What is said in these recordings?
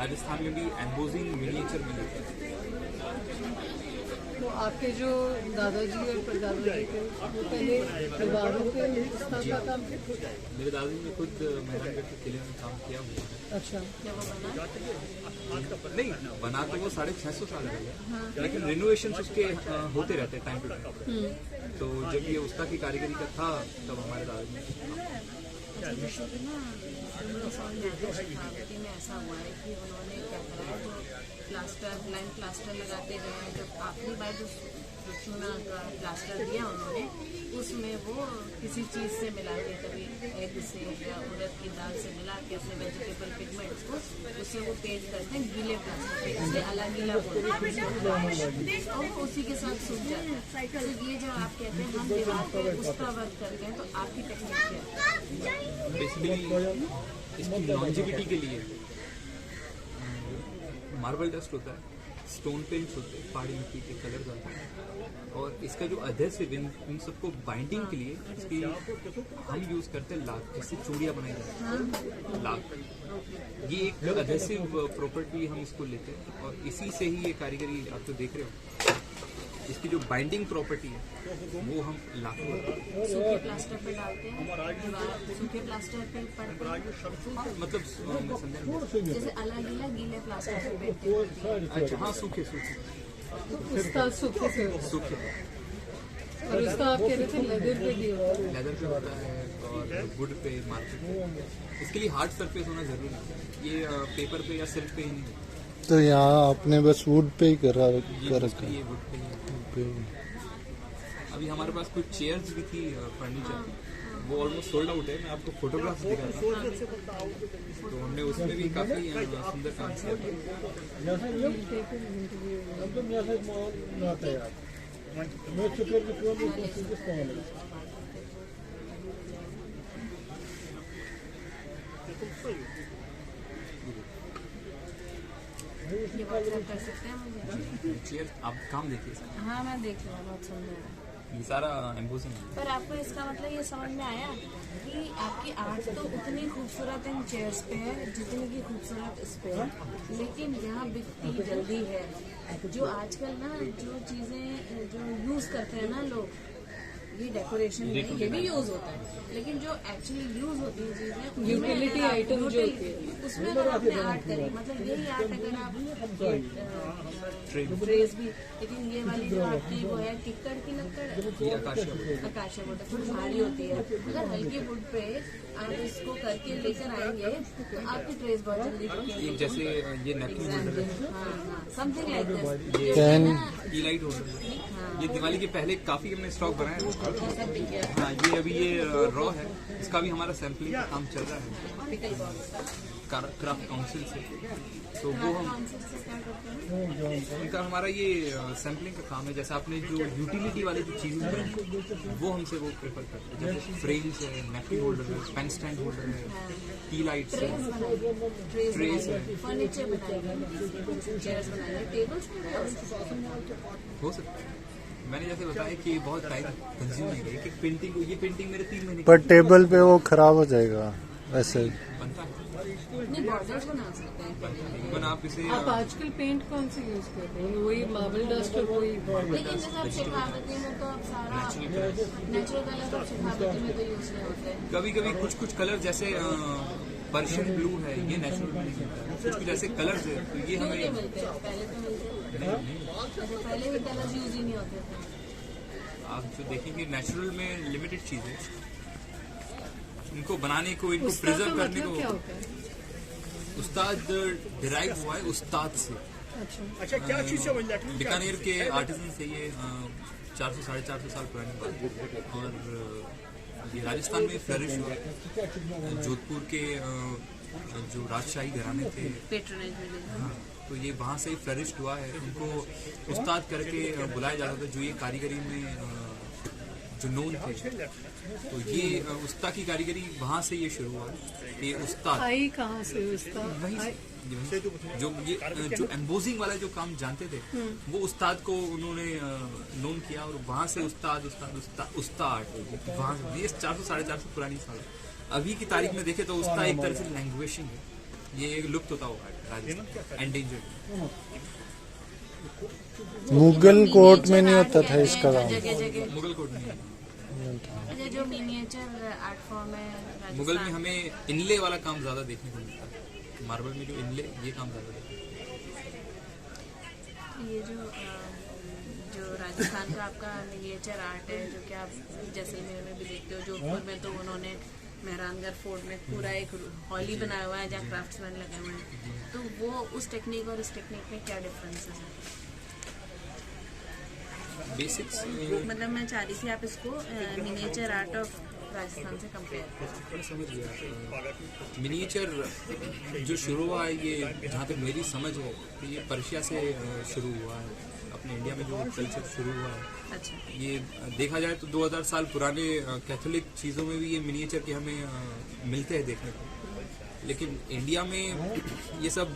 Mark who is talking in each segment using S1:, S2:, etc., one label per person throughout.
S1: राजस्थान में भी embossing miniature में लेते हैं।
S2: तो आपके जो दादाजी और परदादाजी थे वो पहले दीवारों पे इस तरह का काम करते?
S1: मेरे दादाजी ने खुद मेहरानगढ़ के किले में काम किया हुआ है।
S2: अच्छा,
S1: नहीं बना तो वो 650 साल हो गया, लेकिन रिनोवेशन उसके होते रहते हैं टाइम टू टाइम। तो जब ये उस्ता की कारीगरी का था तब हमारे दादाजी ने
S3: जैसे कि ना 1900 में ऐसा हुआ है कि उन्होंने क्या करा तो प्लास्टर ब्लाइंड प्लास्टर लगाते गए। जब आखिरी बार जो चूना का प्लास्टर दिया उन्होंने उसमें वो किसी चीज़ से मिला के, कभी एग से या उड़द की दाल से मिला के अपने वेजिटेबल पिगमेंट्स को उससे वो पेंट करते हैं गीले प्लास्टर पे, इससे अलग गीला बोलते हैं और वो उसी के साथ सूख जाता है। तो ये जो आप कहते हैं हम दीवार पे उसका वर्क करते हैं, तो आपकी टेक्निक क्या है?
S1: बेसिकली इसकी लॉन्जिविटी के लिए मार्बल डस्ट होता है, स्टोन पेंट्स होते हैं, पहाड़ी मिट्टी के कलर आते हैं, और इसका जो अधेसिव इन सबको बाइंडिंग के लिए इसकी हम यूज करते हैं लाख, जिससे चूड़ियाँ बनाई जाती हैं लाख। ये एक अधेसिव प्रॉपर्टी हम इसको लेते हैं और इसी से ही ये कारीगरी आप तो देख रहे हो। इसकी जो बाइंडिंग प्रॉपर्टी है वो हम लाख
S3: सूखे प्लास्टर पे डालते हैं, दीवार सूखे प्लास्टर पे पड़ते हैं,
S1: मतलब मैं समझा
S3: जैसे अलग अलग गीले प्लास्टर पे बैठते हैं।
S1: अच्छा हाँ, सूखे
S2: उसका सूखे से
S1: सूखे
S2: और उसका आप कह रहे थे लेदर पे भी होता है।
S1: लेदर पे होता है और वुड पे, मार्केट पे। इसके लिए हार्ड सरफेस होना जरूरी है, ये पेपर पे या सिल्क पे ही नहीं है।
S4: तो यहाँ आपने बस वुड पे ही कर
S1: ये
S4: रखा
S1: ये वुड पे ही है। अभी हमारे पास कुछ चेयर्स भी थी फर्नीचर, वो ऑलमोस्ट सोल्ड आउट है। मैं आपको फोटोग्राफ्स दिखाता हूँ, तो हमने उसमें भी काफी सुंदर काम किया
S3: ये बात आप कर सकते हैं मुझे?
S1: चेयर आप काम देखिए सर,
S3: हाँ मैं देख रहा हूँ, बहुत सुंदर है।
S1: ये सारा एम्बोजिंग है।
S3: पर आपको इसका मतलब ये समझ में आया कि आपकी आर्ट तो उतनी खूबसूरत इन चेयर्स पे है जितनी की खूबसूरत इस पे है, लेकिन यहाँ बिकती जल्दी है। जो आजकल ना जो चीजें जो यूज करते हैं ना लोग, ये डेकोरेशन में ये भी यूज होता है, लेकिन जो एक्चुअली यूज होती है चीजें
S2: यूटिलिटी आइटम जो होती है
S3: उसमें अगर आपने आर्ट करी, मतलब यही आर्ट अगर आप ट्रेस भी, लेकिन ये वाली जो आपकी वो है किक्कड़ की लक्कड़ आकाशिया वुड थोड़ी भारी होती है। अगर हल्की वुड पे आप इसको करके लेकर आएंगे तो आपकी ट्रेस बहुत जल्दी
S1: ये जैसे ये नैपकिन होल्डर है,
S3: हाँ समथिंग लाइक दिस।
S1: ये की लाइट होल्डर है, ये दिवाली के पहले काफी हमने स्टॉक बनाया है। हाँ ये अभी ये रॉ है, इसका भी हमारा सैम्पलिंग का काम चल रहा है क्राफ्ट काउंसिल से। तो वो हम उनका हमारा ये सैम्पलिंग का काम है। जैसे आपने जो यूटिलिटी वाली जो चीजें बनाई वो हमसे वो प्रेफर करते हैं, जैसे फ्रेम्स है, नैपकिन होल्डर है, पेन स्टैंड होल्डर है, टी लाइट्स है, ट्रेस है,
S3: फर्नीचर बनाएंगे, चेयर्स बनाएंगे, टेबल्स
S1: हो सकता है। मैंने जैसे बताया कि बहुत टाइम कंज्यूम है कि पेंटिंग, ये पेंटिंग मेरे 3 महीने
S4: पर टेबल पे वो खराब हो जाएगा वैसे
S1: बनता है।
S3: नहीं बॉर्डर्स बना सकते हैं।
S1: इवन आप इसे
S2: आप आजकल पेंट कौन सी यूज करते हैं? वही मार्बल डस्ट और वही
S3: लेकिन जैसे आप शेखावती में तो आप सारा नेचुरल कलर तो शेखावती में तो यूज नहीं होते हैं।
S1: कभी कभी कुछ कलर जैसे पर्शियन ब्लू है, ये नेचुरल ब्लू है, कुछ ऐसे कलर्स है तो ये
S3: क्यों नहीं
S1: हमें
S3: मिलते हैं? पहले तो मिलते हैं, जैसे पहले भी कलर्स यूज ही नहीं होते थे।
S1: आप जो देखेंगे नेचुरल में लिमिटेड चीज है, इनको बनाने को, इनको
S2: उसका
S1: प्रिजर्व
S2: तो
S1: करने
S2: मतलब क्या
S1: को
S2: होता है?
S1: उस्ताद डिराइव हुआ है उस्ताद से।
S2: अच्छा,
S5: क्या चीज समझ लिया?
S1: बीकानेर के आर्टिजन से ये 400-450 साल पुरानी बात है। और ये राजस्थान में फ्लरिश हुआ। जोधपुर के जो राजशाही घराने थे,
S3: पेट्रोनेज मिलेगा।
S1: हाँ, तो ये वहाँ से ही फ्लरिश्ड हुआ है। उनको उस्ताद करके बुलाया जाता था, जो ये कारीगरी में जो नोन थे। तो ये उस्ताद की कारीगरी वहाँ से ये शुरू हुआ। ये उस्ताद
S2: आई कहाँ से उसका?
S1: जो ये जो एम्बोजिंग वाला जो काम जानते थे वो उस्ताद को उन्होंने नोन किया, और वहाँ से उस्ताद वहाँ से ये 400-450 पुरानी साल। अभी की तारीख में देखे तो उस्ताद एक तरह से लैंग्वेजिंग है, ये एक लुप्त होता हुआ है राजस्थान, एंडेंजर्ड।
S4: मुगल कोर्ट में नहीं होता था इसका काम।
S3: जगह जगह
S1: मुगल कोड में
S3: ये जो मिनिएचर आर्ट फॉर्म है
S1: मुगल में
S3: राजस्थान,
S1: हमें इनले वाला काम ज्यादा देखने को मिलता है। मार्बल में जो इनले, ये काम ज्यादा देखने को
S3: ये जो राजस्थान का आपका मिनिएचर आर्ट है जो कि आप जैसलमेर में भी देखते हो, जोधपुर में तो उन्होंने मेहरानगढ़ फोर्ट में पूरा एक हॉल ही बनाया हुआ है जहाँ क्राफ्ट्समैन लगे हुए हैं, तो वो उस टेक्निक और इस टेक्निक में क्या डिफरेंसेस है?
S1: बेसिक्स
S3: मतलब मैं चाह रही थी आप इसको मिनिएचर आर्ट ऑफ राजस्थान से कंपेयर करें।
S1: समझ गया। मिनिएचर जो शुरू हुआ है, ये जहाँ तक मेरी समझ है तो ये पर्शिया से शुरू हुआ है। अपने इंडिया में जो कल्चर शुरू हुआ है,
S3: अच्छा,
S1: ये देखा जाए तो 2000 साल पुराने कैथोलिक चीज़ों में भी ये मिनिएचर के हमें मिलते हैं देखने को। लेकिन इंडिया में ये सब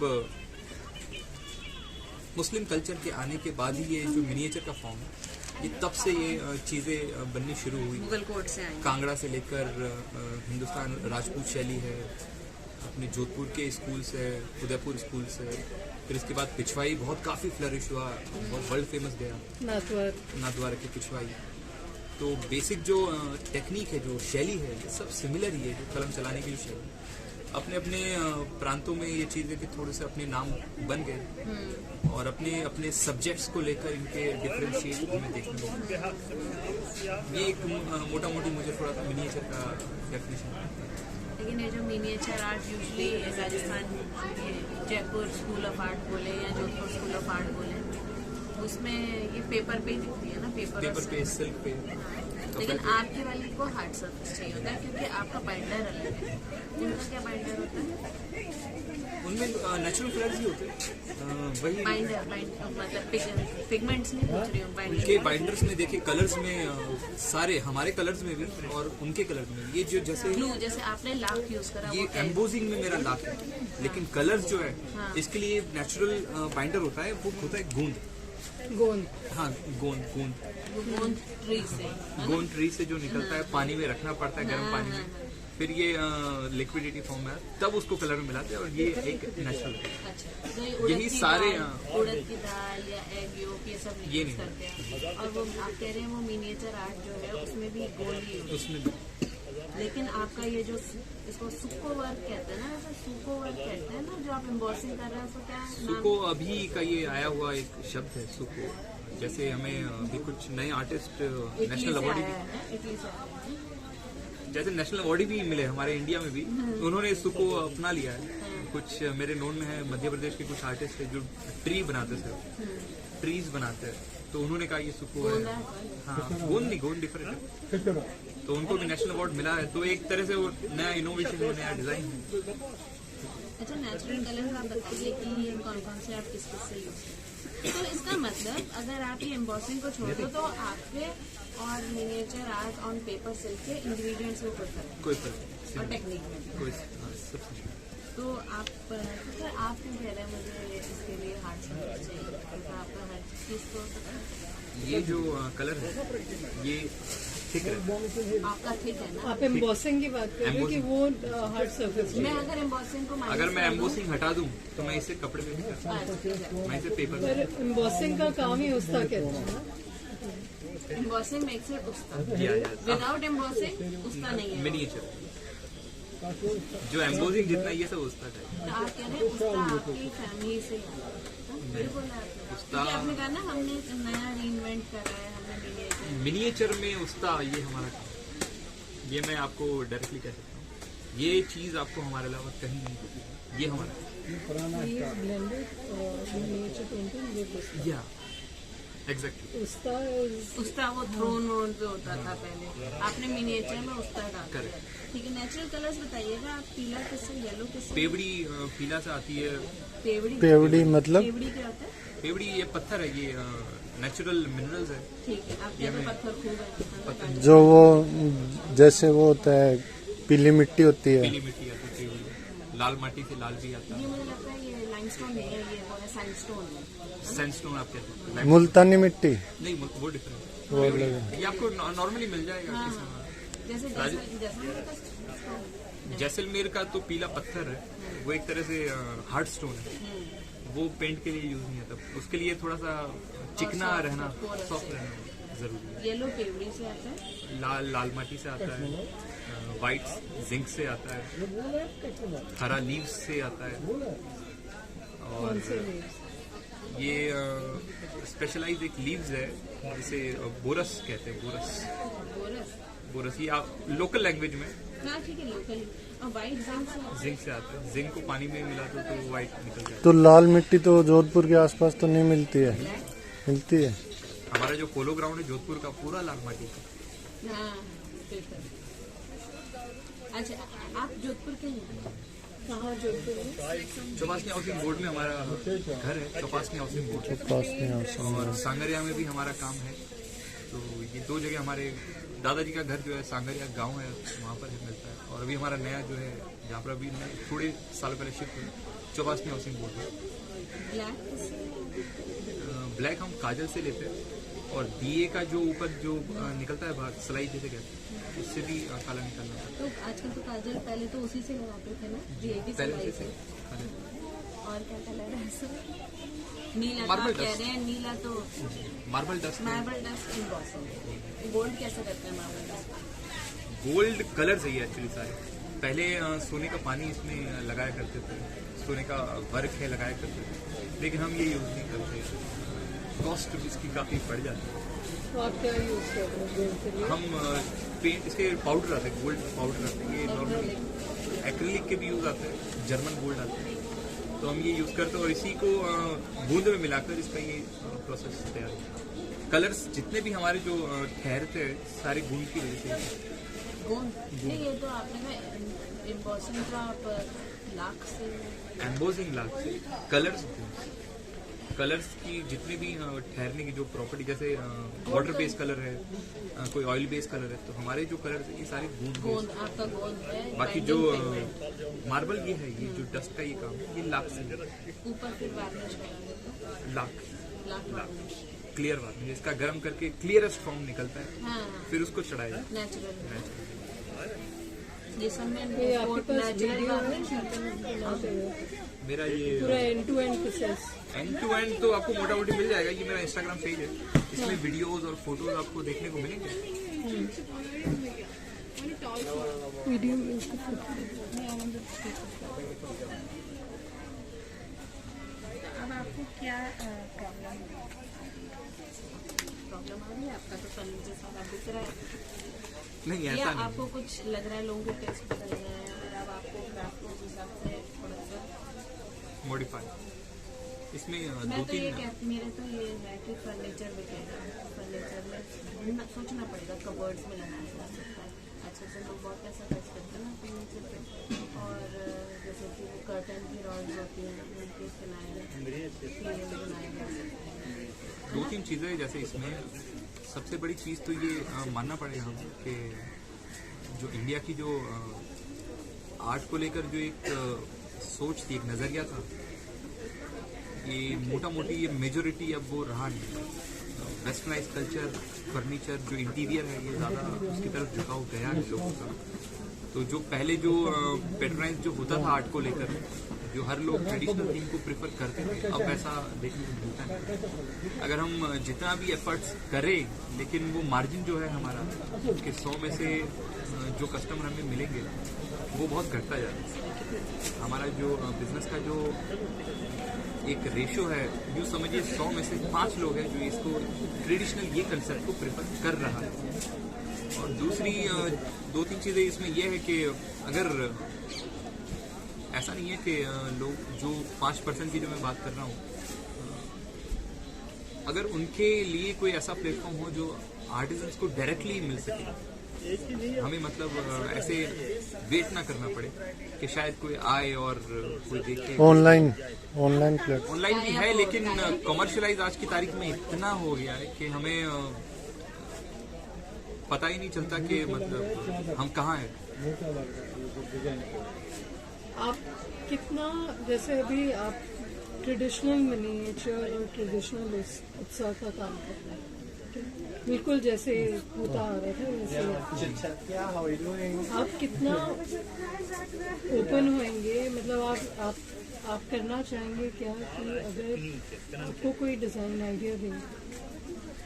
S1: मुस्लिम कल्चर के आने के बाद ही ये जो मिनिएचर का फॉर्म है, ये तब से ये चीज़ें बननी शुरू हुई।
S3: मुगल कोर्ट से आई।
S1: कांगड़ा से लेकर हिंदुस्तान राजपूत शैली है, अपने जोधपुर के स्कूल्स है, उदयपुर स्कूल्स है, फिर इसके बाद पिछवाई बहुत काफ़ी फ्लरिश हुआ, बहुत वर्ल्ड फेमस गया नाथद्वारा के पिछवाई। तो बेसिक जो टेक्निक है, जो शैली है, ये सब सिमिलर ही है। जो कलम चलाने की जो शैली, अपने अपने प्रांतों में ये चीज़ें कि थोड़े से अपने नाम बन गए और अपने अपने सब्जेक्ट्स को लेकर इनके डिफरेंशिएट हमें देखने को मिलता। ये एक मोटा मोटी मुझे थोड़ा सा मिनिएचर का डेफिनेशन है।
S3: लेकिन ये जो miniature art usually Rajasthan, Jaipur school of art बोले या जोधपुर स्कूल ऑफ आर्ट बोले, उसमें ये पेपर पे ही दिखती है ना,
S1: पेपर पे, सिल्क पे।
S3: लेकिन आपके वाली को हार्ड सर्फेस चाहिए होता है क्योंकि आपका बाइंडर अलग है। उनका क्या बाइंडर होता है?
S1: उनमें नेचुरल कलर्स ही होते हैं। वही
S3: बाइंडर मतलब पिगमेंट्स नहीं पूछ रही हूँ,
S1: उनके
S3: बाइंडर।
S1: बाइंडर्स में देखिए, कलर्स में सारे हमारे कलर्स में भी और उनके कलर्स में, ये जो जैसे
S3: ब्लू, जैसे आपने लाख यूज करा,
S1: ये
S3: वो क्या है?
S1: एम्बोजिंग में मेरा लाख है, लेकिन कलर्स जो है इसके लिए नेचुरल बाइंडर होता है, वो होता है गोंद। हाँ, गोंद
S3: वो गोंद ट्री से, है ना?
S1: गोंद ट्री से जो निकलता है, पानी में रखना पड़ता है, गर्म पानी में, फिर ये लिक्विडिटी फॉर्म में तब उसको कलर में मिलाते हैं, और ये एक नेचुरल है।
S3: अच्छा, तो ये उड़द
S1: यही
S3: की
S1: सारे,
S3: दाल, उड़द की दाल या एग योक ये सब
S1: ये
S3: यूज
S1: नहीं।
S3: करते हैं। और वो आप कह रहे हैं वो मिनिएचर आर्ट जो है उसमें भी गोल्ड ही use
S1: उसमें
S3: है। लेकिन आपका ये जो इसको सुको वर्क कहते हैं ना, ऐसा सुको वर्क कहते हैं ना, जो आप एम्बॉसिंग कर रहे हैं, उसको क्या नाम?
S1: सुको अभी का ये आया हुआ एक शब्द है, सुको। जैसे हमें अभी कुछ नए आर्टिस्ट
S3: इटली
S1: नेशनल
S3: से
S1: अवार्ड
S3: आया है, इटली से आया है।
S1: जैसे नेशनल अवार्ड भी मिले हमारे इंडिया में भी, उन्होंने सुको अपना लिया है। कुछ मेरे नोन में है, मध्य प्रदेश के कुछ आर्टिस्ट है जो ट्री बनाते थे, ट्रीज बनाते हैं, तो उन्होंने कहा ये सुको है। हाँ, गोंद नहीं, गोंद डिफरेंट है, तो उनको भी नेशनल अवार्ड मिला है। तो एक तरह से वो नया इनोवेशन है, नया डिजाइन है।
S3: अच्छा, नेचुरल कलर आप बताइए कि ये कौन कौन से आप किस किस से यूज करते हैं? तो इसका मतलब अगर आप ये एम्बॉसिंग को छोड़ दो तो आपके और miniature art on paper silk के इंग्रेडिएंट्स में कोई फर्क
S1: कोई फर्क
S3: और टेक्निक में भी।
S1: कोई सब
S3: तो आप क्यों कह रहे हैं मुझे इसके लिए हार्ड सर्फेस चाहिए? तो आपका हर चीज को
S1: ये जो कलर है, ये थिक है,
S3: आपका ठीक है ना?
S2: आप एम्बॉसिंग की बात कर रहे हो कि वो हार्ड सरफेस
S3: मैं अगर एम्बॉसिंग को
S1: अगर मैं एम्बोसिंग हटा दूं तो मैं इसे कपड़े पे भी कर सकता हूं, मैं इसे पेपर
S2: पर
S1: पे
S2: एम्बॉसिंग का काम ही उसका कहते हैं ना।
S3: एम्बॉसिंग मेक्स इट उस्ता,
S1: किया जाए।
S3: विदाउट एम्बॉसिंग उस्ता नहीं है।
S1: मिनिएचर जो एम्बोजिंग जितना ये सब उसका है।
S3: तो आप कह रहे हैं उस्ता आपकी फैमिली से ही आया है। बिल्कुल आपने, क्योंकि आपने कहा ना हमने एक नया रीइन्वेंट करा है, हमने
S1: मिनिएचर में उसका ये हमारा काम है। ये मैं आपको डायरेक्टली कह सकता हूँ, ये चीज आपको हमारे अलावा कहीं नहीं मिलती, ये हमारा
S2: ये ब्लेंडेड मिनिएचर पेंटिंग विद उस्ता।
S1: या एग्जैक्टली
S3: उस्ता वो थ्रोन वोन पे होता था पहले, आपने मिनिएचर में उस्ता डाला।
S1: करेक्ट।
S3: ठीक है, नेचुरल कलर्स बताइएगा आप, पीला किससे, येलो किससे?
S1: पेवड़ी पीला से आती है।
S4: पेवड़ी मतलब
S3: पेवड़ी क्या होता है?
S1: पेवड़ी ये पत्थर है, ये नेचुरल मिनरल्स है।
S3: ठीक है, आप कह रहे हैं पत्थर खूब है।
S4: जो वो जैसे वो होता है, पीली मिट्टी होती है।
S1: पीली मिट्टी आती है, पेवड़ी लाल माटी से लाल भी आता
S3: ये
S1: है।
S3: मुझे लगता है ये लाइमस्टोन नहीं है, ये वो है सैंडस्टोन है।
S1: सैंडस्टोन आप कहते हैं।
S4: मुल्तानी मिट्टी
S1: नहीं, वो डिफरेंट
S4: वो अलग
S1: है।
S4: है।
S1: ये आपको नॉर्मली मिल जाएगा
S3: हाँ,
S1: किसी में।
S3: हाँ। जैसे जैसा मेरे पास
S1: जैसलमेर का तो पीला पत्थर है, वो एक तरह से हार्ड स्टोन है, वो पेंट के लिए यूज नहीं आता, उसके लिए थोड़ा सा चिकना रहना, सॉफ्ट रहना जरूरी है।
S3: येलो केवड़ी से आता है,
S1: लाल माटी से आता है, वाइट जिंक से आता है, हरा लीव्स से आता है, और ये स्पेशलाइज एक लीव्स है जिसे बोरस कहते हैं।
S3: बोरस।
S1: बोरस ये लोकल लैंग्वेज में
S3: हाँ ठीक है, लोकल। और वाइट
S1: जिंक से आता है, जिंक को पानी में मिला दो तो वाइट निकल जाता है।
S4: तो लाल मिट्टी तो जोधपुर के आसपास तो नहीं मिलती है? मिलती है।
S1: हमारा जो पोलो ग्राउंड है जोधपुर का, पूरा लाल माटी का।
S3: हाँ बिल्कुल। अच्छा, आप जोधपुर के हैं?
S2: कहाँ जोधपुर में?
S1: चौपासनी हाउसिंग बोर्ड में हमारा घर है, चौपासनी हाउसिंग बोर्ड,
S4: पास में हाउसिंग
S1: और सांगरिया में भी हमारा काम है। तो ये दो जगह हमारे दादाजी का घर जो है सांगरिया गांव है, वहाँ पर मिलता है। और अभी हमारा नया जो है जहाँ पर अभी थोड़े सालों पहले शिफ्ट हुए, चौपासनी हाउसिंग बोर्ड में। ब्लैक हम काजल से लेते हैं, और दिए का जो ऊपर जो निकलता है भाग, सलाई जैसे कहते हैं, उससे भी काला निकलना है।
S3: तो आजकल तो काजल पहले तो उसी से लगाते थे ना, DAP
S1: पहले
S3: सलाई
S1: से
S3: से। और क्या कलर है इसमें? नीला
S1: मार्बल
S3: कह
S1: डस्ट।
S3: रहे हैं, नीला तो
S1: marble dust.
S3: Marble dust embossing. Gold कैसे करते हैं मार्बल डस्ट?
S1: गोल्ड कलर चाहिए एक्चुअली सारे। पहले सोने का पानी इसमें लगाया करते थे, सोने का वर्क है लगाया करते थे, लेकिन हम ये यूज नहीं करते, कॉस्ट इसकी काफी बढ़ जाती है।
S2: तो आप क्या यूज करते हैं गोल्ड के लिए?
S1: हम पेंट, इसके पाउडर आते हैं, गोल्ड पाउडर आते हैं, ये नॉर्मल एक्रिलिक के भी यूज आते हैं, जर्मन गोल्ड आते हैं, तो हम ये यूज करते हैं और इसी को बूंद में मिलाकर इसका ये प्रोसेस तैयार होता है। कलर्स जितने भी हमारे जो ठहरते हैं सारे गूंद की वजह से।
S3: गोंद नहीं, ये तो आपने ना इम्बॉसिंग का आप लाख से
S1: एम्बोजिंग लाख से कलर्स की जितने भी ठहरने की जो प्रॉपर्टी, जैसे वाटर बेस्ड कलर है, कोई ऑयल बेस्ड कलर है, तो हमारे जो कलर है ये सारे
S3: गोंद,
S1: गूंद।
S3: आपका गोंद है।
S1: बाकी जो मार्बल ये है, ये जो डस्ट का ये काम है, ये लाख से है।
S3: ऊपर फिर वार्निश करा देते हैं।
S1: लाख
S3: वार्निश।
S1: क्लियर वार्निश, इसका गर्म करके क्लियरेस्ट फॉर्म निकलता है,
S3: हाँ,
S1: फिर उसको चढ़ाया जाता
S3: नेचुरल। ये सब में
S2: ये आपके पास
S3: नेचुरल
S2: वीडियो है?
S3: वार्निश।
S1: मेरा ये
S2: पूरा end to end process.
S1: End to end तो आपको मोटा मोटी मिल जाएगा, ये मेरा इंस्टाग्राम पेज है, इसमें वीडियोस और फोटोज आपको देखने को मिलेंगे।
S2: वीडियो में इसको
S3: अब आपको क्या प्रॉब्लम आ रही है? आपका तो फर्नीचर सारा दिख रहा है,
S1: नहीं
S3: या
S1: ऐसा नहीं,
S3: आपको कुछ लग रहा है लोगों को टेस्ट बदल रहे हैं, और अब आपको क्राफ्ट के हिसाब से थोड़ा सा
S1: मॉडिफाई इसमें
S3: मैं
S1: दो
S3: तो ये
S1: तीन
S3: मेरे तो ये है कि फर्नीचर बिकेगा, फर्नीचर में सोचना पड़ेगा, कबर्ड्स में लगाया जा सकता है। अच्छा से लोग बहुत पैसा खर्च करते हैं ना फर्नीचर पे, और जैसे कि वो कर्टन की रॉड्स होती हैं, उनके बनाए जा सकते हैं।
S1: दो तीन चीजें हैं, जैसे इसमें सबसे बड़ी चीज तो ये मानना पड़ेगा हम कि जो इंडिया की जो आर्ट को लेकर जो एक सोच थी, एक नजरिया था, ये मोटा मोटी ये मेजोरिटी अब वो रहा नहीं। वेस्टर्नाइज कल्चर, फर्नीचर, जो इंटीरियर है, ये ज़्यादा उसकी तरफ झुकाव गया है लोगों का। तो जो पहले जो पैटर्नाइज जो होता था आर्ट को लेकर, जो हर लोग ट्रेडिशनल थीम को प्रेफर करते थे, अब ऐसा देखने को मिलता नहीं। अगर हम जितना भी एफर्ट्स करें, लेकिन वो मार्जिन जो है हमारा कि 100 में से जो कस्टमर हमें मिलेंगे वो बहुत घटता जा रहा है। हमारा जो बिजनेस का जो एक रेशो है, यूँ समझिए 100 में से 5 लोग हैं जो इसको ट्रेडिशनल ये कंसेप्ट को प्रेफर कर रहा है। और दूसरी दो तीन चीज़ें इसमें यह है कि अगर ऐसा नहीं है कि लोग जो 5% की जो मैं बात कर रहा हूँ, अगर उनके लिए कोई ऐसा प्लेटफॉर्म हो जो आर्टिजन्स को डायरेक्टली मिल सके, हमें मतलब ऐसे वेट ना करना पड़े कि शायद कोई आए और कोई देखे।
S4: ऑनलाइन प्लेटफॉर्म
S1: ऑनलाइन भी है, लेकिन कमर्शियलाइज आज की तारीख में इतना हो गया है कि हमें पता ही नहीं चलता कि मतलब हम कहाँ हैं।
S2: आप कितना, जैसे अभी आप ट्रेडिशनल मिनिएचर और ट्रेडिशनल उत्साह का काम कर रहे हैं, बिल्कुल जैसे होता आ रहा था वैसे आप कितना ओपन होंगे, मतलब आप करना चाहेंगे क्या कि अगर आपको कोई डिज़ाइन आइडिया दे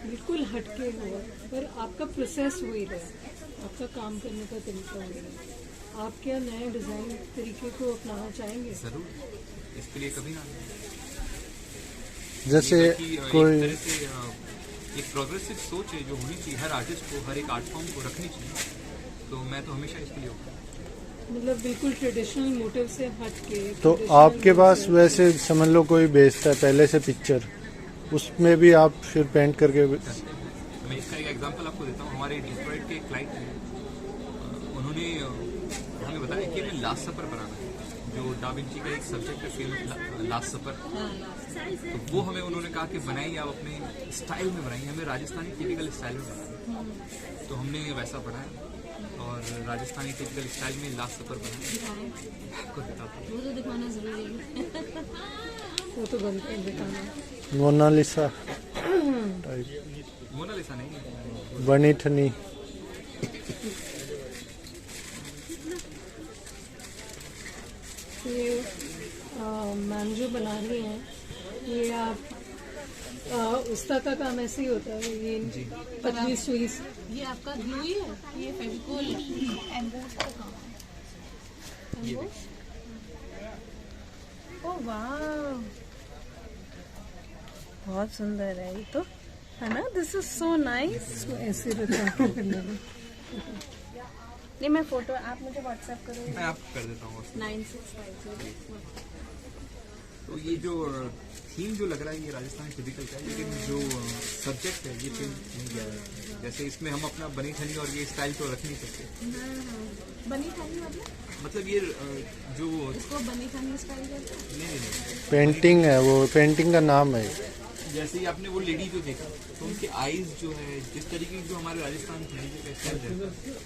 S2: बिल्कुल हटके हो पर आपका प्रोसेस वही रहे, आपका काम करने का तरीका वही रहे, आप क्या नए डिज़ाइन तरीके को अपनाना चाहेंगे?
S1: जरूर, इसके लिए कभी ना
S4: जैसे
S1: कि
S4: कोई
S1: एक तरह से एक प्रोग्रेसिव सोच है जो होनी चाहिए हर आर्टिस्ट को, हर एक आर्ट फॉर्म को रखनी चाहिए। तो मैं तो हमेशा इसके लिए हूँ।
S2: मतलब बिल्कुल ट्रेडिशनल मोटिव से हट के।
S4: तो आपके पास वैसे समझ लो कोई बेस्ड है पहले से पिक्चर, उसमें भी आप फिर पेंट करके
S1: मैं इसका एक एग्जांपल आपको देता हूँ। हमारे डिट्रॉइट के क्लाइंट हैं, उन्होंने हमें बताया कि हमें लास्ट सपर बनाना है, जो डा विंची का एक सब्जेक्ट है फेमस लास्ट सपर। तो वो हमें उन्होंने कहा कि बनाइए, आप अपने स्टाइल में बनाइए, हमें राजस्थानी टिपिकल स्टाइल में बनाइए। तो हमने वैसा बनाया और राजस्थानी टिपिकल स्टाइल में लास्ट सपर बनाया। आपको बताता हूँ।
S3: वो तो दिखाना जरूरी है।
S2: वो तो बनते हैं दिखाना।
S4: मोनालिसा टाइप
S1: मोनालिसा नहीं है,
S4: बनी ठनी।
S2: ये मैम जो बना रही हैं ये आप उस्ता का काम ऐसे ही होता है, ये पतली सुई से।
S3: ये आपका ग्लू ही है, ये फेविकोल एम्बोस का काम है। एम्बोस? ओह वाह, बहुत सुंदर है ये तो, है ना? This is so nice.
S2: इसको ऐसे रखा करने में
S3: नहीं, मैं फोटो आप मुझे व्हाट्सएप करो।
S1: मैं आपको कर देता हूँ।
S3: 9650।
S1: तो ये जो थीम जो लग रहा है ये राजस्थानी टिपिकल का है, लेकिन जो सब्जेक्ट है ये चेंज नहीं किया है। जैसे इसमें हम अपना बनी ठनी और ये स्टाइल तो रख नहीं सकते।
S3: बनी थानी
S1: मतलब ये जो
S3: इसको बनी थानी स्टाइल कहते हैं।
S1: नहीं,
S4: पेंटिंग है, वो पेंटिंग का नाम है।
S1: जैसे ही आपने वो लेडी जो देखा तो उनके आईज जो है जिस तरीके की जो हमारे राजस्थान का स्टाइल है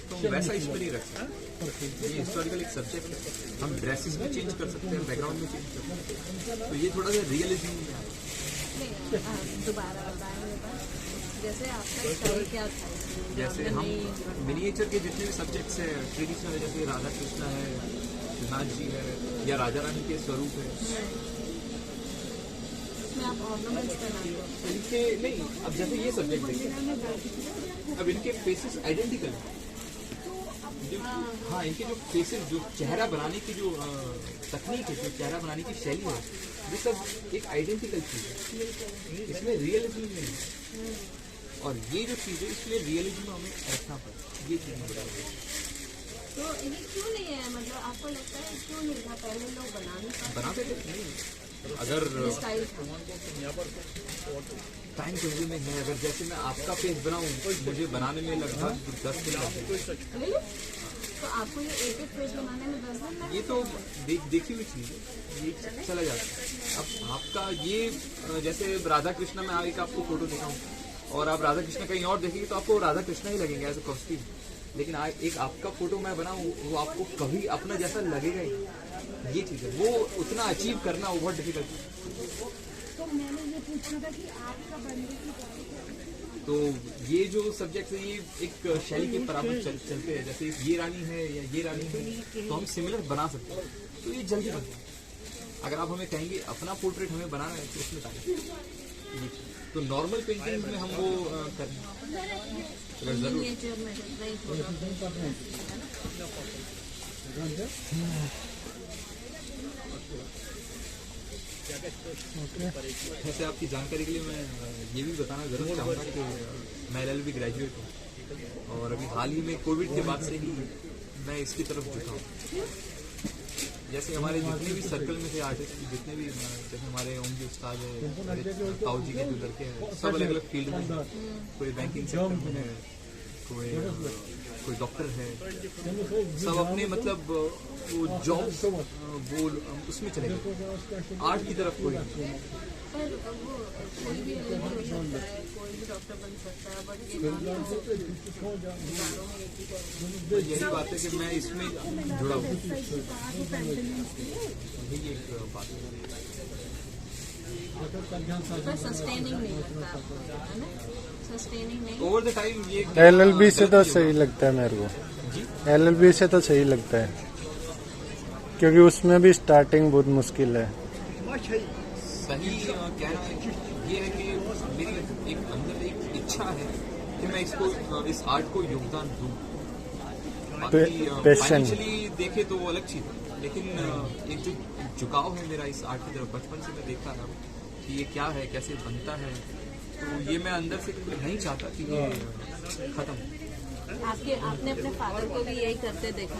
S1: तो हम वैसा इस पर नहीं रख सकते। ये हिस्टोरिकल एक सब्जेक्ट है, हम ड्रेसेस भी चेंज कर सकते हैं, बैकग्राउंड में चेंज कर सकते हैं। तो ये थोड़ा सा रियलिज्म है।
S3: दोबारा बताएंगे बस। जैसे आपका स्टाइल क्या था?
S1: जैसे हम मिनिएचर के जितने भी सब्जेक्ट्स हैं ट्रेडिशनल, जैसे राधा कृष्णा है, नाथ जी है, या राजा रानी के स्वरूप है,
S3: इसमें आप ऑर्नामेंट्स बनाते हो।
S1: इनके नहीं, अब जैसे ये सब्जेक्ट देखिए, अब इनके फेसेस आइडेंटिकल हैं। हाँ, इनके जो फेसेस, जो चेहरा बनाने की जो तकनीक है, जो चेहरा बनाने की शैली है, ये सब एक आइडेंटिकल चीज है, इसमें रियलिज्म नहीं है। और ये जो चीज है इसमें रियलिज्म हमें रखना पड़ता, ये चीज मैं बता रहा हूँ।
S3: तो ये क्यों नहीं है, मतलब आपको लगता है क्यों नहीं था? पहले लोग
S1: बनाते थे नहीं, अगर
S3: स्टाइल
S1: टाइम कंज्यूमिंग है। अगर जैसे मैं आपका फेस बनाऊं मुझे बनाने में लगभग 10 दिन लगते हैं।
S3: तो आपको ये एक फेस बनाने में 10 दिन
S1: ये तो देखी हुई चीज है, ये चला जाता है। अब आपका ये जैसे राधा कृष्णा में एक आपको फोटो दिखाऊं और आप राधा कृष्णा कहीं और देखेंगे तो आपको राधा कृष्णा ही लगेंगे एज अ कॉस्ट्यूम, लेकिन एक आपका फोटो मैं बनाऊं वो आपको कभी अपना जैसा लगेगा ही। ये चीज है, वो उतना अचीव करना वो बहुत डिफिकल्ट है।
S3: तो मैंने ये पूछा था कि आपका बनने की
S1: तो ये जो सब्जेक्ट है ये एक शैली के बराबर चलते हैं। जैसे ये रानी है या ये रानी है तो हम सिमिलर बना सकते हैं, तो ये जल्दी बनता है। अगर आप हमें कहेंगे अपना पोर्ट्रेट हमें बनाना है तो उसमें टाइम, तो नॉर्मल पेंटिंग में हम वो करें जरूर। वैसे आपकी जानकारी के लिए मैं ये भी बताना जरूर चाहूँगा कि मैं LLB ग्रेजुएट हूँ और अभी हाल ही में कोविड के बाद से ही मैं इसकी तरफ झुका हूँ। जैसे हमारे जितने भी सर्कल में थे आर्टिस्ट, जितने भी जैसे हमारे ओम जी उस्ताद है, ताऊ जी के जो लड़के हैं, सब अलग अलग फील्ड में, कोई बैंकिंग सेक्टर में है, कोई डॉक्टर है, सब अपने मतलब वो जॉब वो उसमें चले गए, आर्ट की तरफ कोई नहीं।
S3: पर वो कोई भी डॉक्टर बन सकता है, बट ये
S1: तो यही बात है कि मैं इसमें जुड़ा हूँ, यही एक बात है।
S3: पर सस्टेनिंग नहीं लगता आपको, है ना? सस्टेनिंग नहीं।
S1: ओवर द टाइम ये
S4: LLB से तो सही लगता है मेरे को, LLB से तो सही लगता है, क्योंकि उसमें भी स्टार्टिंग बहुत मुश्किल है।
S1: सही कहना ये है कि मेरी एक अंदर एक इच्छा है कि मैं इसको इस आर्ट को योगदान दूं। बाकी
S4: पैशन
S1: फाइनेंशियली देखे तो वो अलग चीज है, लेकिन एक जो झुकाव है मेरा इस आर्ट की तरफ, बचपन से मैं देखता रहा हूँ कि ये क्या है, कैसे बनता है, तो ये मैं अंदर से नहीं चाहता कि ये खत्म।
S3: आपने अपने फादर को भी यही करते देखा?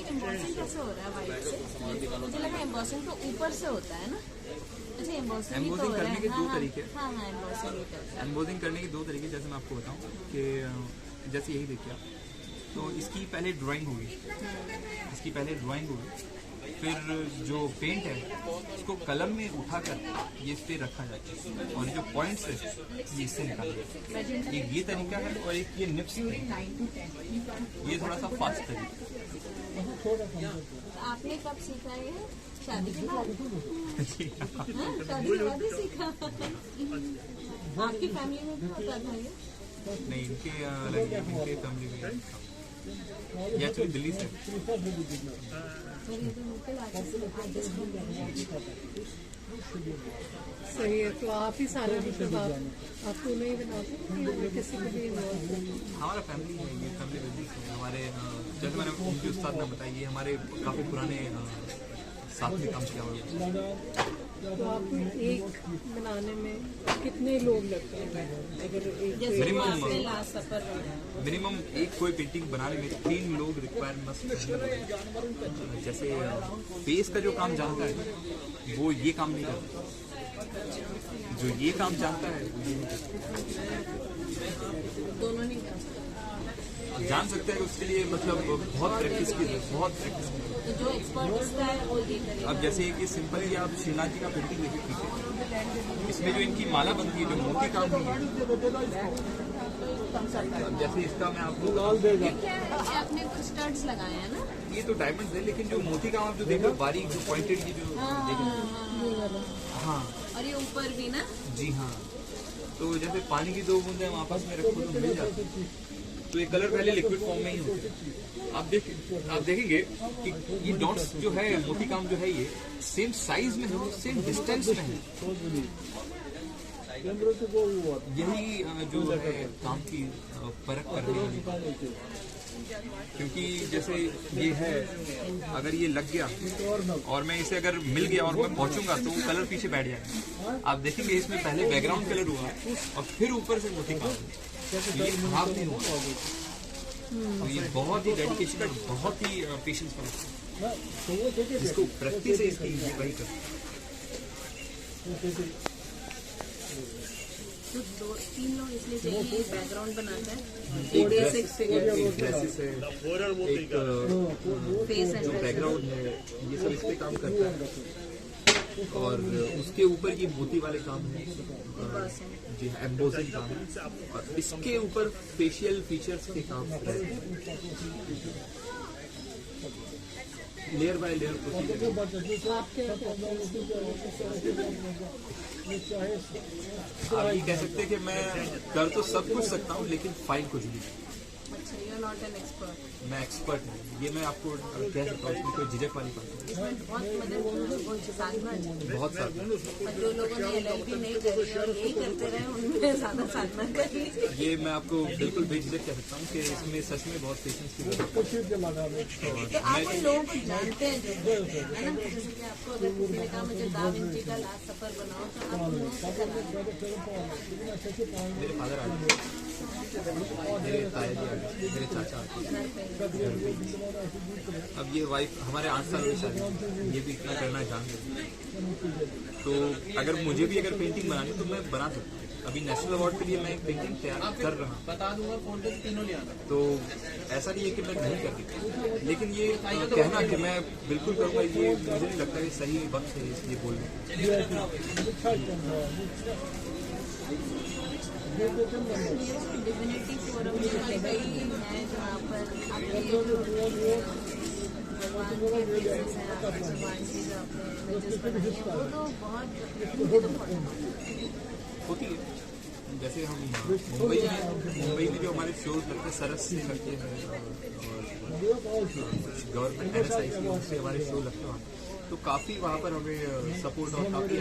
S3: एम्बॉसिंग कैसे हो रहा है वाइट से? मुझे लगा एम्बॉसिंग तो ऊपर से होता है ना? अच्छा, एम्बॉसिंग
S1: करने के दो तरीके।
S3: हाँ, एम्बॉसिंग
S1: एम्बोजिंग करने के दो तरीके, जैसे मैं आपको बताऊं कि जैसे यही देखिए आप, तो इसकी पहले ड्राइंग होगी, फिर जो पेंट है उसको कलम में उठाकर ये इस पे रखा जाता है, और जो पॉइंट्स है ये इससे निकाला जाता है। एक ये तरीका है, और एक ये निप्स है, ये थोड़ा सा फास्ट तरीका।
S3: आपने कब सीखा ये? शादी के बाद? हाँ, शादी के बाद ही सीखा? आपकी फैमिली में भी होता था ये?
S1: नहीं, इनके अलग है, इनके फैमिली में ये एक्चुअली दिल्ली से।
S2: सही है, तो आप ही सारा मतलब आपको नहीं बनाते कि किसी को भी involve करते?
S1: हमारा फैमिली है, ये फैमिली बिजनेस है हमारे। जैसे मैंने उनके उस्ताद ने बताया, ये हमारे काफ़ी पुराने साथ में काम किया हुआ।
S2: तो आपको एक बनाने में कितने लोग लगते हैं? अगर एक
S1: मिनिमम एक कोई पेंटिंग बनाने में 3 लोग रिक्वायर मस्ट। जैसे फेस का जो काम जानता है वो ये काम नहीं करता, जो ये काम जानता है वो ये नहीं करता।
S3: दोनों नहीं कर सकते।
S1: जान सकते हैं, उसके लिए मतलब बहुत प्रैक्टिस की है, बहुत प्रैक्टिस की है।
S3: तो जो एक्सपर्ट होता है वो ये करेगा।
S1: अब जैसे कि सिंपल ही आप श्रीनाथ जी का पेंटिंग देखिए, ठीक है, इसमें जो इनकी माला बनती है, जो मोती काम हुई है, अब जैसे इसका मैं आपको
S3: आपने कुछ स्टड्स लगाए हैं ना?
S1: ये तो डायमंड है, लेकिन जो मोती काम आप जो देख रहे हो, बारीक जो पॉइंटेड की जो देख रहे हो, हाँ,
S3: और ये ऊपर भी ना?
S1: जी हाँ। तो जैसे पानी की 2 बूंदें हम आपस में रखो तो मिल जाती है। तो ये कलर पहले लिक्विड फॉर्म में ही होते हैं। आप देखेंगे कि ये डॉट्स जो है, मोती काम जो है, ये सेम साइज में है, सेम डिस्टेंस में है। यही जो है काम की परख करने वाली, क्योंकि जैसे ये है, अगर ये लग गया और मैं इसे अगर मिल गया और मैं पहुंचूंगा तो वो कलर पीछे बैठ जाएगा। आप देखेंगे इसमें पहले बैकग्राउंड कलर हुआ और फिर ऊपर से मोती काम, ये खराब नहीं हुआ। तो ये बहुत ही डेडिकेशन, बहुत ही पेशेंस वाला, इसको प्रैक्टिस है इसकी, ये वही करता है।
S3: तो 2-3 लोग इसलिए चाहिए बैकग्राउंड बनाता है,
S1: एक ड्रेसेस है, एक
S3: फेस
S1: जो बैकग्राउंड है, ये सब इस पे काम करता है, और उसके ऊपर ये मोती वाले काम है, जी एम्बोसिंग काम है, और इसके ऊपर फेशियल फीचर्स के काम है, लेयर बाय लेयर प्रोसीजर। आप ये कह सकते हैं कि मैं कर तो सब कुछ सकता हूँ, लेकिन फाइन कुछ भी नहीं।
S3: अच्छा, you are not an expert.
S1: मैं एक्सपर्ट हूँ, ये मैं आपको कह सकता हूँ, इसमें कोई झिझक वाली बात नहीं।
S3: इसमें बहुत मदद साधना है।
S1: बहुत सारा
S3: और जो लोगों ने LLB नहीं करी और यही करते रहे, उनमें ज्यादा साधना करी।
S1: ये मैं आपको बिल्कुल बेझिझक कह सकता हूँ कि इसमें सच में बहुत पेशेंस की जरूरत है।
S3: तो आप उन लोगों को जानते हैं जो, है ना? जैसे कि आपको अगर किसी ने कहा मुझे दा विंची का लास्ट सफर बनाओ, तो आप उन्हें से करा।
S1: मेरे फादर आर्टिस्ट, मेरे ताया जी आर्टिस्ट, मेरे चाचा आर्टिस्ट। अब ये वाइफ हमारे 8 साल में शादी, ये भी इतना करना जानते हैं। तो अगर मुझे भी अगर पेंटिंग बनानी तो मैं बना सकता हूँ। अभी नेशनल अवार्ड के लिए मैं एक पेंटिंग तैयार कर रहा हूँ, बता दूंगा फोन पे, तीनों ले आना। तो ऐसा नहीं है कि मैं नहीं कर सकता, लेकिन ये कहना कि मैं बिल्कुल करूँगा, ये मुझे नहीं लगता कि सही वक्त है ये बोलने।
S3: डिविनिटी फोरम में कई हैं जहाँ पर आपकी जो भगवान के प्लेसेस हैं, आपने भगवान की जो आपने इमेजेस बनाई हैं, वो तो बहुत मुझे तो बहुत
S1: होती है। जैसे हम मुंबई में जो हमारे शोज लगते हैं सरस से लगते हैं और गवर्नमेंट NSI से हमारे शो लगते हैं, तो काफ़ी वहाँ पर हमें सपोर्ट और काफ़ी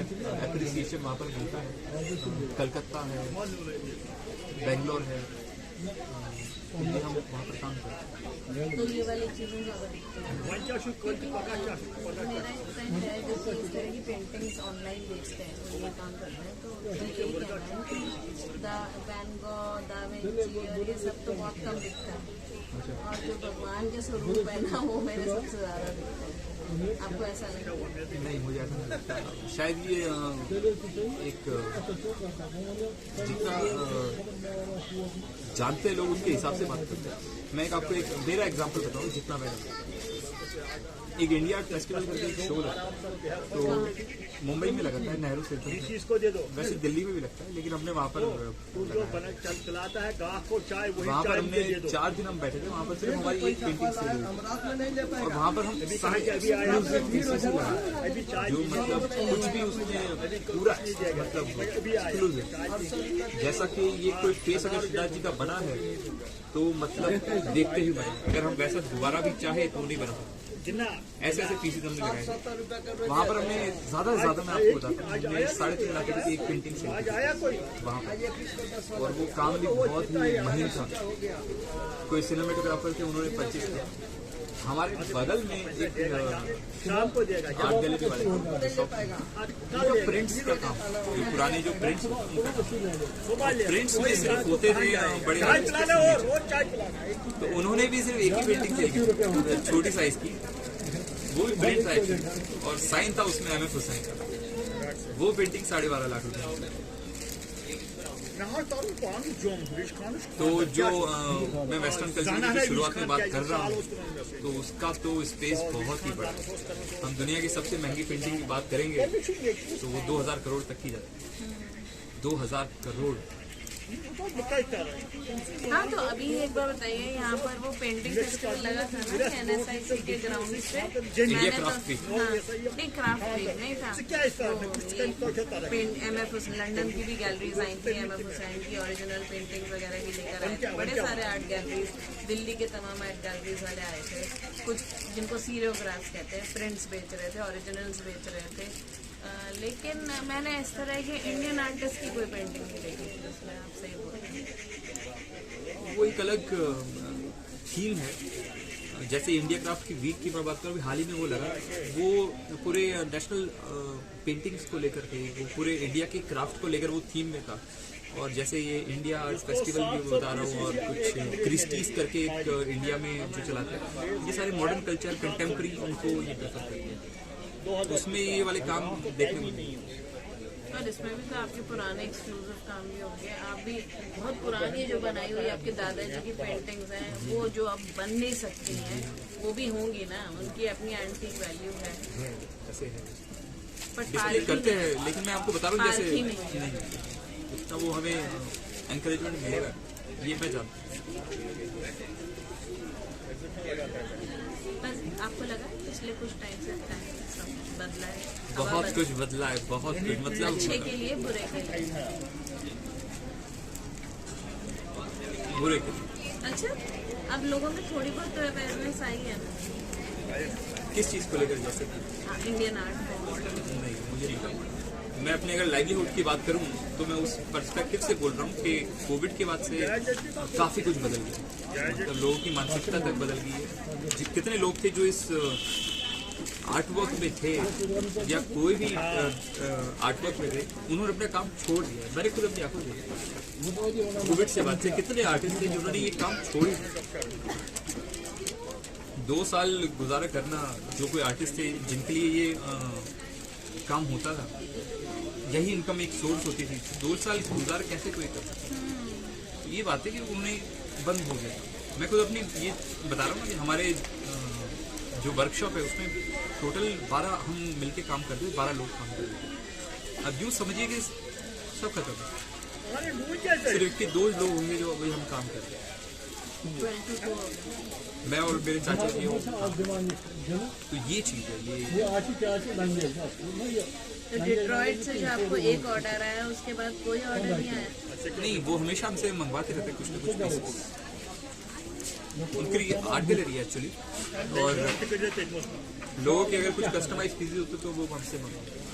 S1: एप्रिसिएशन वहाँ पर मिलता है। कलकत्ता है, बेंगलोर है, इसलिए हम वहाँ पर काम करते हैं।
S3: तो ये वाली चीज़ें ज़्यादा दिखती हैं। क्योंकि मेरा एक फ्रेंड है जो कि इस तरह की पेंटिंग्स ऑनलाइन बेचते हैं, वो ये काम करते हैं, तो मुझे यही कहना है कि वैन गॉ, दा विंची और ये सब तो बहुत कम दिखता है, और जो भगवान के स्वरूप है ना, वो मेरे सबसे ज़्यादा दिखता है। आपको ऐसा लगता है?
S1: नहीं, मुझे ऐसा नहीं लगता। शायद ये एक जितना जानते लोग उनके हिसाब से बात करते हैं। मैं आपको एक मेरा एग्जांपल बताऊं, जितना मैं एक इंडिया आर्ट फेस्टिवल करके एक शो लगता है, तो मुंबई में लगता है नेहरू सेंटर में, वैसे दिल्ली में भी लगता है, लेकिन हमने वहाँ पर
S5: चलाता है गाह को चाय,
S1: वहाँ पर हमने 4 दिन हम बैठे थे। वहाँ पर सिर्फ हमारी एक पेंटिंग से और वहाँ पर हम सारे जो मतलब कुछ भी उसमें पूरा मतलब exclusive। जैसा कि ये कोई फेस अगर सिद्धार्थ जी का बना है तो मतलब देखते ही बना, अगर हम वैसा दोबारा भी चाहे तो नहीं बना सकते। ऐसे ऐसे पीसेज हमने लगाए। वहाँ पर हमने ज्यादा से ज्यादा, मैं आपको बताता हूँ, हमने 3.5 लाख रुपए की एक पेंटिंग से वहाँ पर, और वो काम भी बहुत ही महीन था। कोई सिनेमेटोग्राफर थे, उन्होंने परचेज किया। हमारे बगल में एक आर्ट गैलरी वाले प्रिंट्स का काम, जो पुराने जो प्रिंट्स में सिर्फ होते थे बड़े, तो उन्होंने भी सिर्फ एक ही पेंटिंग की, छोटी साइज की, वो भी प्रिंट था और साइन था उसमें MF हुसैन का। वो पेंटिंग 12.5 लाख रुपए। तो जो मैं वेस्टर्न कल्चर की शुरुआत में बात कर रहा हूँ, तो उसका तो स्पेस बहुत ही बड़ा है। हम दुनिया की सबसे महंगी पेंटिंग की बात करेंगे तो वो 2000 करोड़ तक की जाती है। 2000 करोड़।
S3: हाँ, तो अभी एक बार बताइए, यहाँ पर वो पेंटिंग फेस्टिवल लगा था ना NSIC के ग्राउंड पे,
S1: इंडिया क्राफ्ट वीक।
S3: नहीं, क्राफ्ट वीक नहीं था, MF लंदन की भी गैलरीज आई थी, MF हुसैन की ओरिजिनल पेंटिंग वगैरह की लेकर आए थे, बड़े सारे आर्ट गैलरीज, दिल्ली के तमाम आर्ट गैलरीज वाले आए थे, कुछ जिनको सीरियोग्राफ्स कहते हैं, प्रिंट्स बेच रहे थे, ओरिजिनल्स बेच रहे थे। लेकिन मैंने इस तरह के इंडियन आर्टिस्ट की कोई पेंटिंग नहीं देखी थी, इसमें आप सही बोल रहे हैं।
S1: वो एक अलग थीम है। जैसे इंडिया क्राफ्ट की वीक की मैं बात करूँ, हाल ही में वो लगा, वो पूरे नेशनल पेंटिंग्स को लेकर के, वो पूरे इंडिया के क्राफ्ट को लेकर वो थीम में था। और जैसे ये इंडिया आर्ट फेस्टिवल भी बता रहा हूँ, और कुछ क्रिस्टीज करके एक इंडिया में जो चलाते हैं, ये सारे मॉडर्न कल्चर कंटेम्प्रेरी उनको ये प्रेफर करते हैं, उसमें ये वाले काम देखने को नहीं है।
S3: और इसमें भी तो आपके पुराने एक्सक्लूसिव काम भी होंगे, आप भी बहुत पुरानी जो बनाई हुई आपके दादाजी की पेंटिंग्स हैं, वो जो अब बन नहीं सकती हैं, वो भी होंगी ना, उनकी अपनी एंटीक वैल्यू है।
S1: ऐसे है,
S3: पर
S1: डिस्प्ले करते हैं, लेकिन मैं आपको बता रहा हूँ जैसे नहीं, उतना वो हमें एनकरेजमेंट मिलेगा, ये मैं जानता हूँ।
S3: बस आपको लगा पिछले कुछ टाइम से बदला है?
S1: बहुत कुछ बदला है, बहुत कुछ, मतलब
S3: अच्छे के लिए, बुरे के लिए।
S1: बुरे के लिए।
S3: अच्छा, अब लोगों में थोड़ी बहुत तो अवेयरनेस आई है ना,
S1: किस चीज़ को लेकर? जैसे
S3: इंडियन आर्ट
S1: नहीं, मुझे नहीं पता। मैं अपने अगर लाइवलीहुड की बात करूं तो मैं उस पर्सपेक्टिव से बोल रहा हूं कि कोविड के बाद से काफ़ी कुछ बदल गया, मतलब लोगों की मानसिकता तक बदल गई है। कितने लोग थे जो इस आर्ट वर्क में थे या कोई भी आर्ट वर्क में थे, उन्होंने अपना काम छोड़ दिया। मैंने खुद अपनी आंखों देखा कोविड से बाद से कितने आर्टिस्ट थे जिन्होंने ये काम छोड़ दिया। 2 साल गुजारा करना, जो कोई आर्टिस्ट थे जिनके लिए ये काम होता था, यही इनकम एक सोर्स होती थी, 2 साल गुजारा कैसे कोई कर सकता? ये बात है कि उन्हें बंद हो गया। मैं खुद अपनी ये बता रहा हूँ कि हमारे जो वर्कशॉप है उसमें टोटल 12 हम मिलके काम करते हैं, 12 लोग काम करते हैं। अब यूँ समझिए कि सब खत्म है, सिर्फ 2 लोग होंगे जो अभी हम काम कर रहे हैं। मैं और मेरे चाचा जी हो। तो ये चीज़ है, ये
S3: तो डिट्रॉइट से जो आपको एक ऑर्डर आया उसके बाद कोई ऑर्डर नहीं आया?
S1: नहीं, वो हमेशा हमसे मंगवाते रहते हैं कुछ ना कुछ पीस। उनकी आर्ट गैलरी है एक्चुअली, और लोगों के अगर कुछ कस्टमाइज पीसेज होते तो वो हमसे मंगवाते हैं।